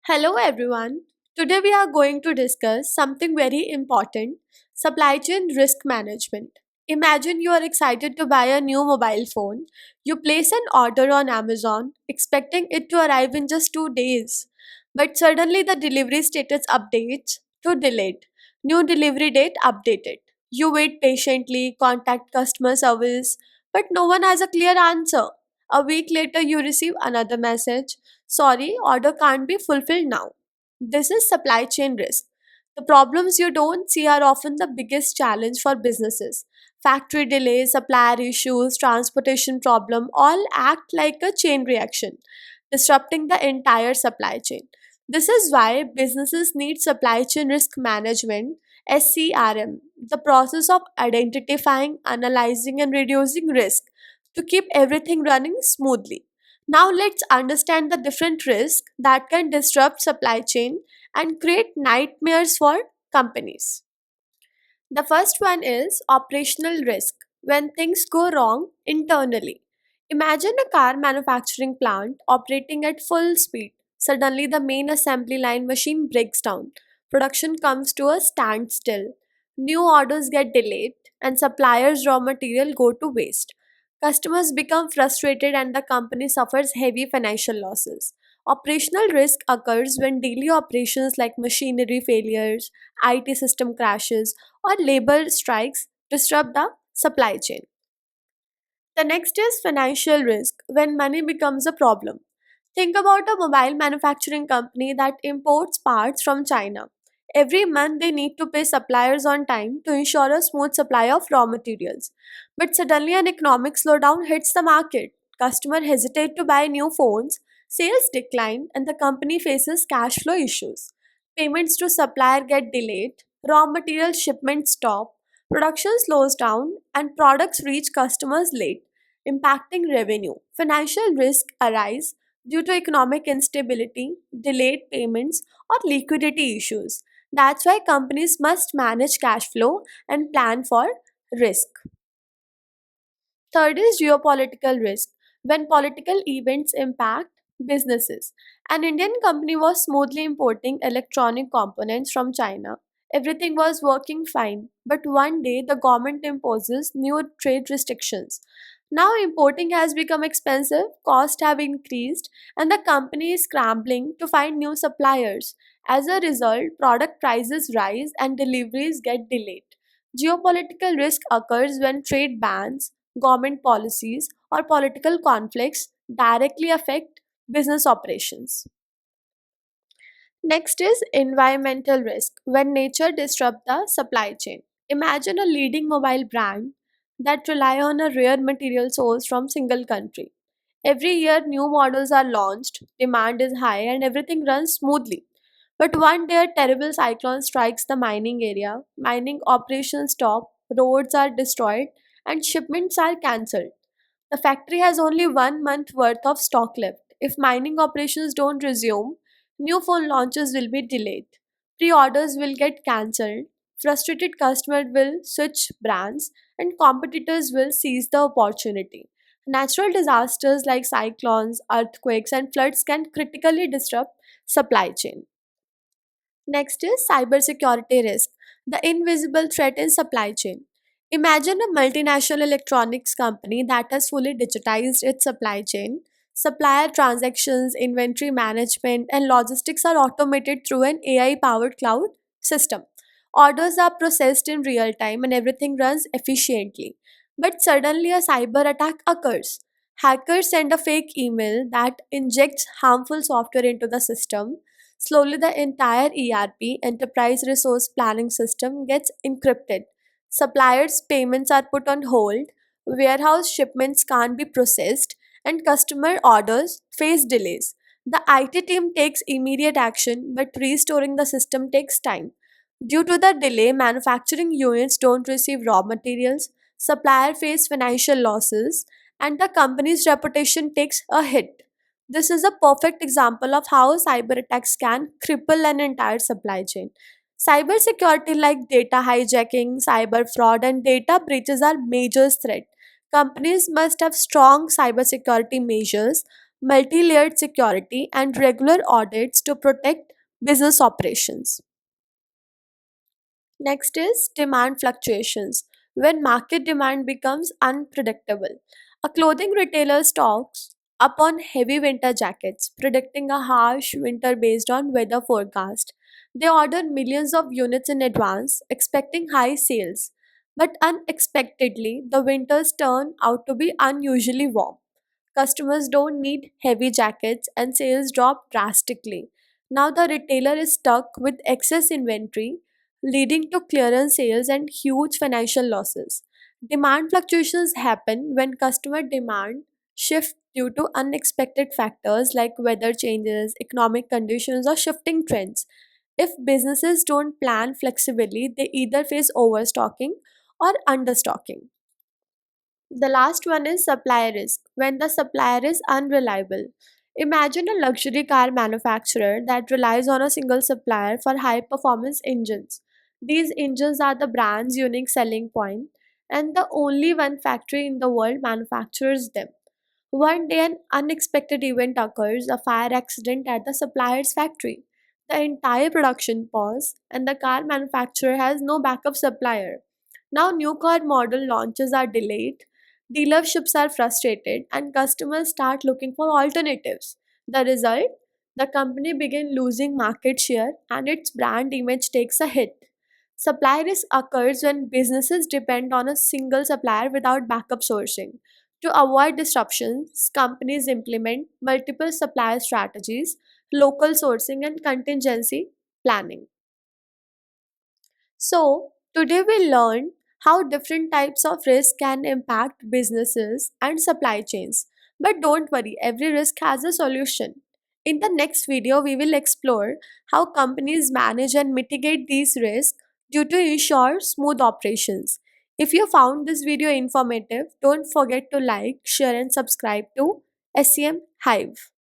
Hello everyone. Today we are going to discuss something very important, supply chain risk management. Imagine you are excited to buy a new mobile phone. You place an order on Amazon expecting it to arrive in just 2 days. But suddenly the delivery status updates to delayed. New delivery date updated. You wait patiently, contact customer service, but no one has a clear answer. A week later you receive another message. Sorry, order can't be fulfilled now. This is supply chain risk. The problems you don't see are often the biggest challenge for businesses. Factory delays, supplier issues, transportation problem all act like a chain reaction, disrupting the entire supply chain. This is why businesses need supply chain risk management SCRM, the process of identifying, analyzing, and reducing risk to keep everything running smoothly. Now let's understand the different risks that can disrupt supply chain and create nightmares for companies. The first one is operational risk when things go wrong internally. Imagine a car manufacturing plant operating at full speed. Suddenly, the main assembly line machine breaks down. Production comes to a standstill. New orders get delayed, and suppliers' raw material go to waste. Customers become frustrated, and the company suffers heavy financial losses. Operational risk occurs when daily operations like machinery failures, IT system crashes, or labor strikes disrupt the supply chain. The next is financial risk when money becomes a problem. Think about a mobile manufacturing company that imports parts from China. Every month they need to pay suppliers on time to ensure a smooth supply of raw materials. But suddenly an economic slowdown hits the market. Customers hesitate to buy new phones, sales decline, and the company faces cash flow issues. Payments to supplier get delayed, raw material shipments stop, production slows down, and products reach customers late, impacting revenue. Financial risk arise due to economic instability, delayed payments, or liquidity issues. That's why companies must manage cash flow and plan for risk. Third is geopolitical risk when political events impact businesses. An Indian company was smoothly importing electronic components from China. Everything was working fine, but one day the government imposes new trade restrictions. Now importing has become expensive, costs have increased, and the company is scrambling to find new suppliers. As a result, product prices rise and deliveries get delayed. Geopolitical risk occurs when trade bans, government policies, or political conflicts directly affect business operations. Next is environmental risk when nature disrupts the supply chain. Imagine a leading mobile brand that rely on a rare material source from single country. Every year new models are launched, demand is high and everything runs smoothly. But one day a terrible cyclone strikes the mining area, mining operations stop, roads are destroyed and shipments are cancelled. The factory has only 1 month worth of stock left. If mining operations don't resume, new phone launches will be delayed. Pre orders will get cancelled. Frustrated customers will switch brands, and competitors will seize the opportunity. Natural disasters like cyclones, earthquakes, and floods can critically disrupt supply chain. Next is cybersecurity risk, the invisible threat in supply chain. Imagine a multinational electronics company that has fully digitized its supply chain. Supplier transactions, inventory management, and logistics are automated through an AI powered cloud system. Orders are processed in real time and everything runs efficiently. But suddenly a cyber attack occurs. Hackers send a fake email that injects harmful software into the system. Slowly, the entire ERP, enterprise resource planning system, gets encrypted. Suppliers' payments are put on hold, warehouse shipments can't be processed, and customer orders face delays. The IT team takes immediate action, but restoring the system takes time. Due to the delay, manufacturing units don't receive raw materials, suppliers face financial losses, and the company's reputation takes a hit. This is a perfect example of how cyber attacks can cripple an entire supply chain. Cybersecurity like data hijacking, cyber fraud, and data breaches are major threats. Companies must have strong cybersecurity measures, multi layered security, and regular audits to protect business operations. Next is demand fluctuations. When market demand becomes unpredictable, a clothing retailer stocks up on heavy winter jackets, predicting a harsh winter based on weather forecast. They order millions of units in advance, expecting high sales. But unexpectedly, the winters turn out to be unusually warm. Customers don't need heavy jackets and sales drop drastically. Now the retailer is stuck with excess inventory, leading to clearance sales and huge financial losses. Demand fluctuations happen when customer demand shifts due to unexpected factors like weather changes, economic conditions, or shifting trends. If businesses don't plan flexibly, they either face overstocking or understocking. The last one is supply risk. When the supplier is unreliable. Imagine a luxury car manufacturer that relies on a single supplier for high performance engines. These engines are the brand's unique selling point, and the only one factory in the world manufactures them. One day, an unexpected event occurs, a fire accident at the supplier's factory. The entire production pause, and the car manufacturer has no backup supplier. Now, new car model launches are delayed, dealerships are frustrated, and customers start looking for alternatives. The result? The company begins losing market share and its brand image takes a hit. Supply risk occurs when businesses depend on a single supplier without backup sourcing. To avoid disruptions, companies implement multiple supplier strategies, local sourcing, and contingency planning. So, today we learned how different types of risk can impact businesses and supply chains. But don't worry, every risk has a solution. In the next video, we will explore how companies manage and mitigate these risks due to ensure smooth operations. If you found this video informative, don't forget to like, share, and subscribe to SCM Hive.